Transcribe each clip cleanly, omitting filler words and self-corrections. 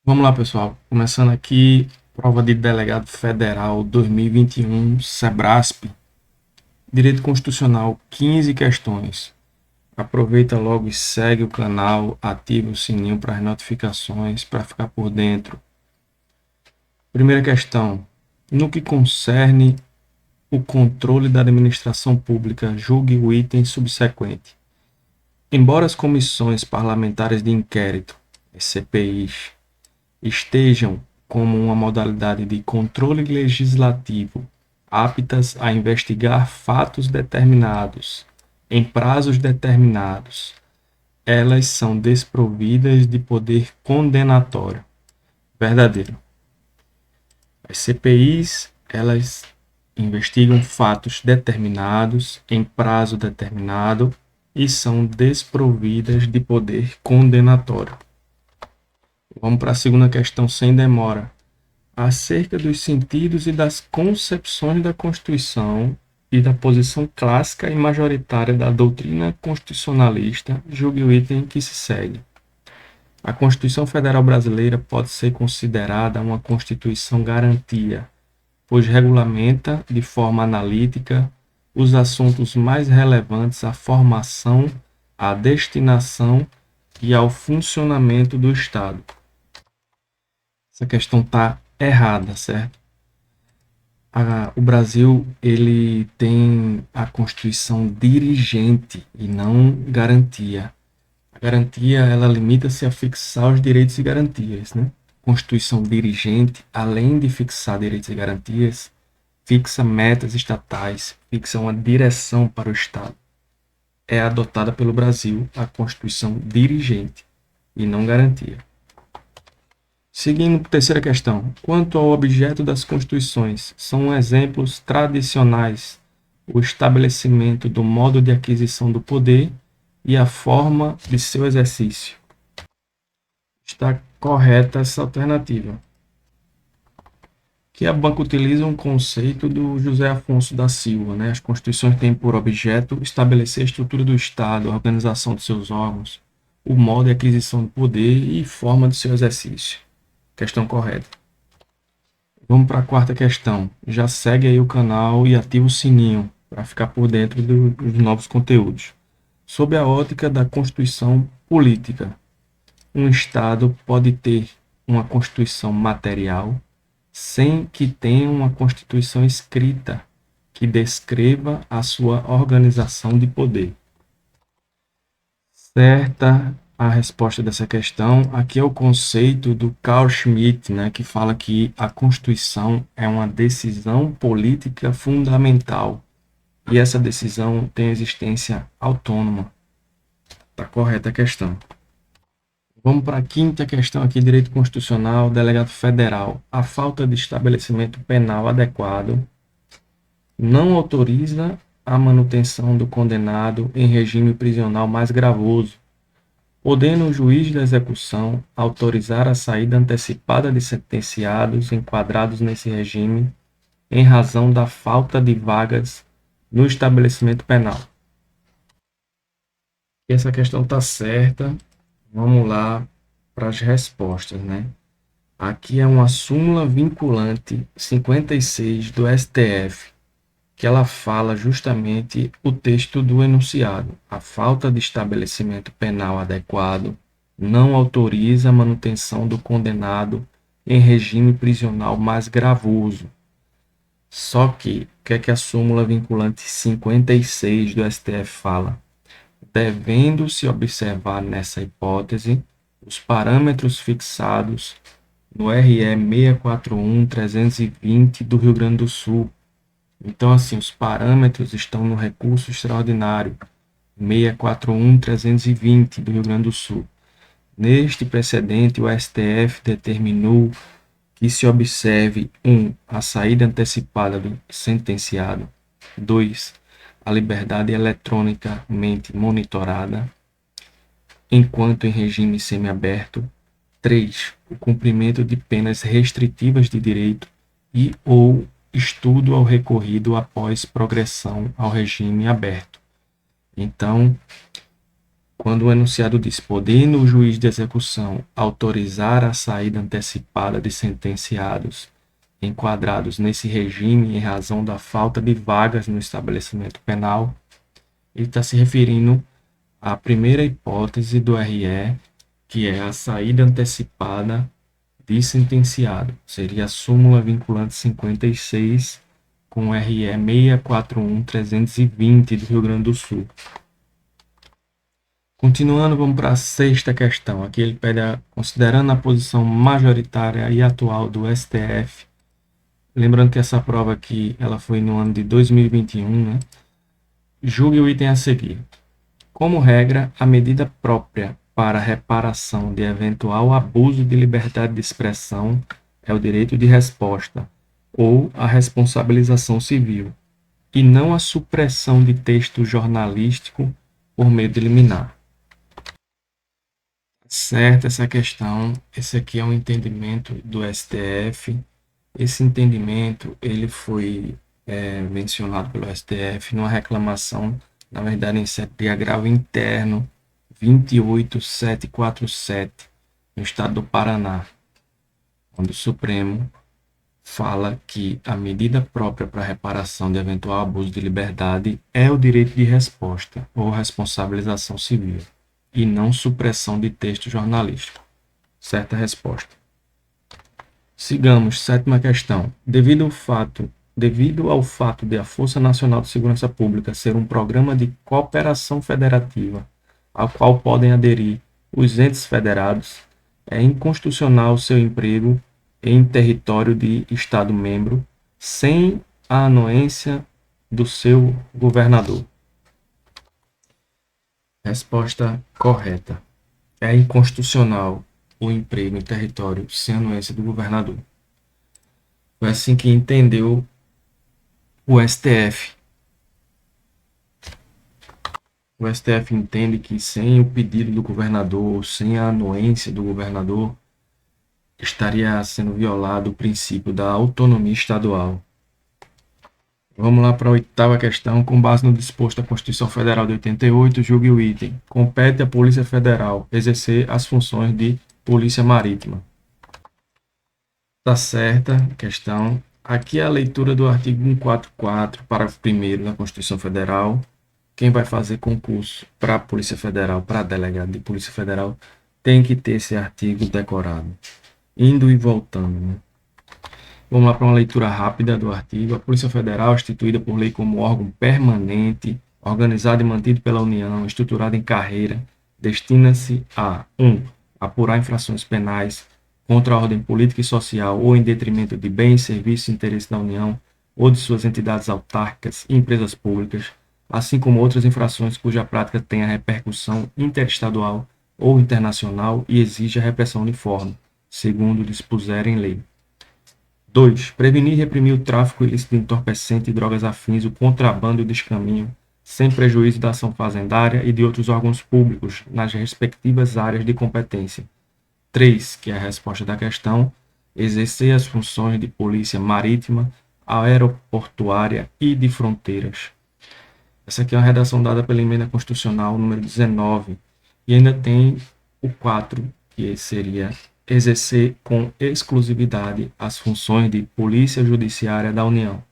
Vamos lá, pessoal. Começando aqui, prova de delegado federal 2021, Sebrasp. Direito Constitucional, 15 questões. Aproveita logo e segue o canal, ativa o sininho para as notificações, para ficar por dentro. Primeira questão. No que concerne o controle da administração pública, julgue o item subsequente. Embora as comissões parlamentares de inquérito, as CPIs, estejam como uma modalidade de controle legislativo, aptas a investigar fatos determinados, em prazos determinados, elas são desprovidas de poder condenatório. Verdadeiro. As CPIs, elas investigam fatos determinados, em prazo determinado, e são desprovidas de poder condenatório. Vamos para a segunda questão sem demora. Acerca dos sentidos e das concepções da Constituição e da posição clássica e majoritária da doutrina constitucionalista, julgue o item que se segue. A Constituição Federal Brasileira pode ser considerada uma Constituição garantia, pois regulamenta de forma analítica os assuntos mais relevantes à formação, à destinação e ao funcionamento do Estado. Essa questão está errada, certo? O Brasil ele tem a Constituição dirigente e não garantia. A garantia ela limita-se a fixar os direitos e garantias, né? Constituição dirigente, além de fixar direitos e garantias, fixa metas estatais, fixa uma direção para o Estado. É adotada pelo Brasil a Constituição dirigente e não garantia. Seguindo para a terceira questão. Quanto ao objeto das constituições, são exemplos tradicionais o estabelecimento do modo de aquisição do poder e a forma de seu exercício. Está correta essa alternativa. Que a banca utiliza um conceito do José Afonso da Silva, né? As constituições têm por objeto estabelecer a estrutura do Estado, a organização de seus órgãos, o modo de aquisição do poder e forma de seu exercício. Questão correta. Vamos para a quarta questão. Já segue aí o canal e ativa o sininho para ficar por dentro dos novos conteúdos. Sob a ótica da Constituição política, um Estado pode ter uma Constituição material sem que tenha uma Constituição escrita que descreva a sua organização de poder. Certa a resposta dessa questão. Aqui é o conceito do Carl Schmitt, né, que fala que a Constituição é uma decisão política fundamental e essa decisão tem existência autônoma. Está correta a questão. Vamos para a quinta questão aqui, direito constitucional, delegado federal. A falta de estabelecimento penal adequado não autoriza a manutenção do condenado em regime prisional mais gravoso, podendo o juiz da execução autorizar a saída antecipada de sentenciados enquadrados nesse regime em razão da falta de vagas no estabelecimento penal. E essa questão está certa. Vamos lá para as respostas, né? Aqui é uma súmula vinculante 56 do STF, que ela fala justamente o texto do enunciado. A falta de estabelecimento penal adequado não autoriza a manutenção do condenado em regime prisional mais gravoso. Só que, o que é que a súmula vinculante 56 do STF fala? Devendo-se observar nessa hipótese os parâmetros fixados no RE 641/320 do Rio Grande do Sul. Então, assim, os parâmetros estão no recurso extraordinário 641/320 do Rio Grande do Sul. Neste precedente, o STF determinou que se observe 1. A saída antecipada do sentenciado. 2. A liberdade eletronicamente monitorada, enquanto em regime semiaberto. 3. O cumprimento de penas restritivas de direito e ou estudo ao recorrido após progressão ao regime aberto. Então, quando o enunciado diz, podendo o juiz de execução autorizar a saída antecipada de sentenciados enquadrados nesse regime em razão da falta de vagas no estabelecimento penal, ele está se referindo à primeira hipótese do RE, que é a saída antecipada de sentenciado. Seria a súmula vinculante 56 com o RE 641320 do Rio Grande do Sul. Continuando, vamos para a sexta questão. Aqui ele pede, considerando a posição majoritária e atual do STF, lembrando que essa prova aqui ela foi no ano de 2021, né? Julgue o item a seguir. Como regra, a medida própria para reparação de eventual abuso de liberdade de expressão é o direito de resposta ou a responsabilização civil, e não a supressão de texto jornalístico por meio de liminar. Certa essa questão, esse aqui é um entendimento do STF. Esse entendimento ele foi mencionado pelo STF numa reclamação, na verdade, em sede de agravo interno 28747, no estado do Paraná, onde o Supremo fala que a medida própria para reparação de eventual abuso de liberdade é o direito de resposta ou responsabilização civil, e não supressão de texto jornalístico. Certa resposta. Sigamos, sétima questão. Devido ao fato de a Força Nacional de Segurança Pública ser um programa de cooperação federativa, ao qual podem aderir os entes federados, é inconstitucional seu emprego em território de Estado-membro sem a anuência do seu governador. Resposta correta. É inconstitucional o emprego em território sem anuência do governador. Foi assim que entendeu o STF. O STF entende que sem o pedido do governador, sem a anuência do governador, estaria sendo violado o princípio da autonomia estadual. Vamos lá para a oitava questão. Com base no disposto da Constituição Federal de 88, julgue o item. Compete à Polícia Federal exercer as funções de Polícia Marítima. Está certa a questão. Aqui é a leitura do artigo 144, parágrafo 1º da Constituição Federal. Quem vai fazer concurso para a Polícia Federal, para delegado de Polícia Federal, tem que ter esse artigo decorado, indo e voltando, né? Vamos lá para uma leitura rápida do artigo. A Polícia Federal, instituída por lei como órgão permanente, organizado e mantido pela União, estruturado em carreira, destina-se a 1. Apurar infrações penais contra a ordem política e social ou em detrimento de bens, serviços e interesses da União ou de suas entidades autárquicas e empresas públicas, assim como outras infrações cuja prática tenha repercussão interestadual ou internacional e exija repressão uniforme, segundo dispuser em lei. 2. Prevenir e reprimir o tráfico ilícito de entorpecente e drogas afins, o contrabando e o descaminho, sem prejuízo da ação fazendária e de outros órgãos públicos nas respectivas áreas de competência. 3, que é a resposta da questão, exercer as funções de polícia marítima, aeroportuária e de fronteiras. Essa aqui é uma redação dada pela Emenda Constitucional número 19. E ainda tem o 4, que seria exercer com exclusividade as funções de Polícia Judiciária da União.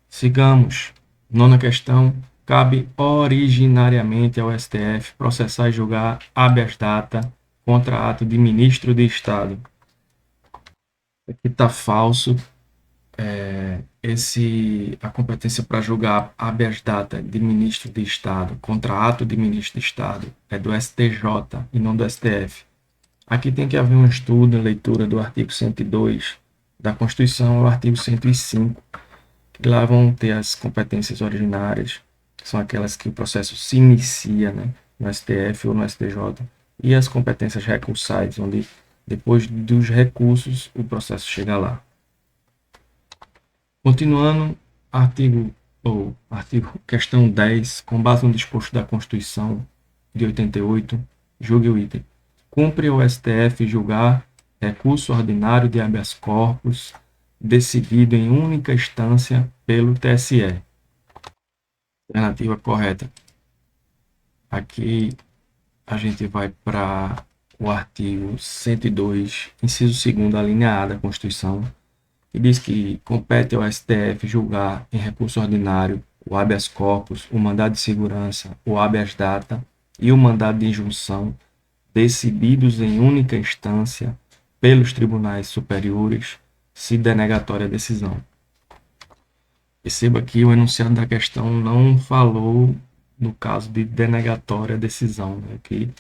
Sigamos. Nona questão. Cabe originariamente ao STF processar e julgar habeas data contra ato de ministro de Estado. Aqui está falso. A competência para julgar habeas data de ministro de Estado contra ato de ministro de Estado é do STJ e não do STF. Aqui tem que haver um estudo, leitura do artigo 102 da Constituição e o artigo 105, que lá vão ter as competências originárias, que são aquelas que o processo se inicia, né, no STF ou no STJ, e as competências recursais, onde depois dos recursos o processo chega lá. Continuando, questão 10, com base no disposto da Constituição de 88, julgue o item. Cumpre ao STF julgar recurso ordinário de habeas corpus decidido em única instância pelo TSE. Alternativa correta. Aqui a gente vai para o artigo 102, inciso 2º, a linha A da Constituição, que diz que compete ao STF julgar em recurso ordinário o habeas corpus, o mandado de segurança, o habeas data e o mandado de injunção decididos em única instância pelos tribunais superiores, se denegatória a decisão. Perceba que o enunciado da questão não falou no caso de denegatória a decisão, né, que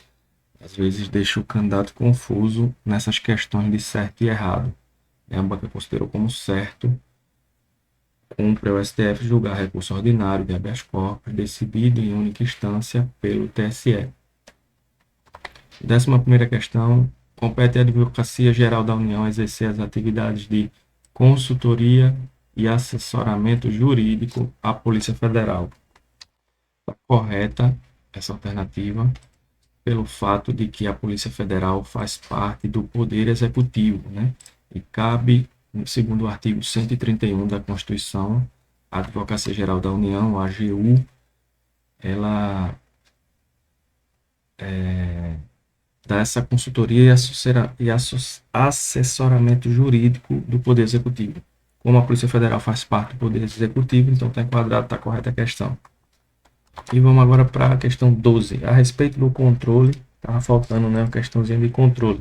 às vezes deixa o candidato confuso nessas questões de certo e errado. A banca considerou como certo, cumpre ao STF julgar recurso ordinário de habeas corpus decidido em única instância pelo TSE. 11ª questão. Compete à Advocacia Geral da União exercer as atividades de consultoria e assessoramento jurídico à Polícia Federal. Está correta essa alternativa pelo fato de que a Polícia Federal faz parte do Poder Executivo, né? E cabe, segundo o artigo 131 da Constituição, a Advocacia Geral da União, a AGU, ela dá essa consultoria e assessoramento jurídico do Poder Executivo. Como a Polícia Federal faz parte do Poder Executivo, então está enquadrado, está correta a questão. E vamos agora para a questão 12. A respeito do controle, estava faltando, né, uma questãozinha de controle.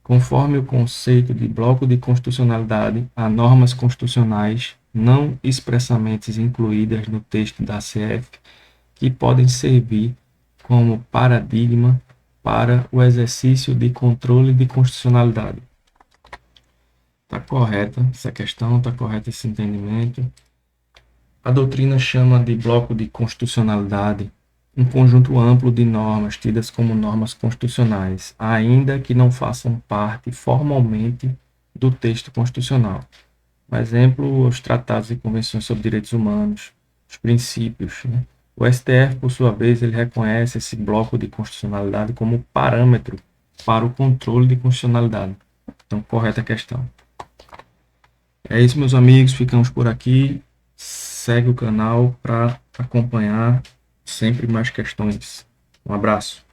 Conforme o conceito de bloco de constitucionalidade, há normas constitucionais não expressamente incluídas no texto da CF que podem servir como paradigma para o exercício de controle de constitucionalidade. Está correta essa questão, está correto esse entendimento. A doutrina chama de bloco de constitucionalidade um conjunto amplo de normas tidas como normas constitucionais, ainda que não façam parte formalmente do texto constitucional. Por exemplo, os tratados e convenções sobre direitos humanos, os princípios, né? O STF, por sua vez, ele reconhece esse bloco de constitucionalidade como parâmetro para o controle de constitucionalidade. Então, correta a questão. É isso, meus amigos. Ficamos por aqui. Segue o canal para acompanhar sempre mais questões. Um abraço.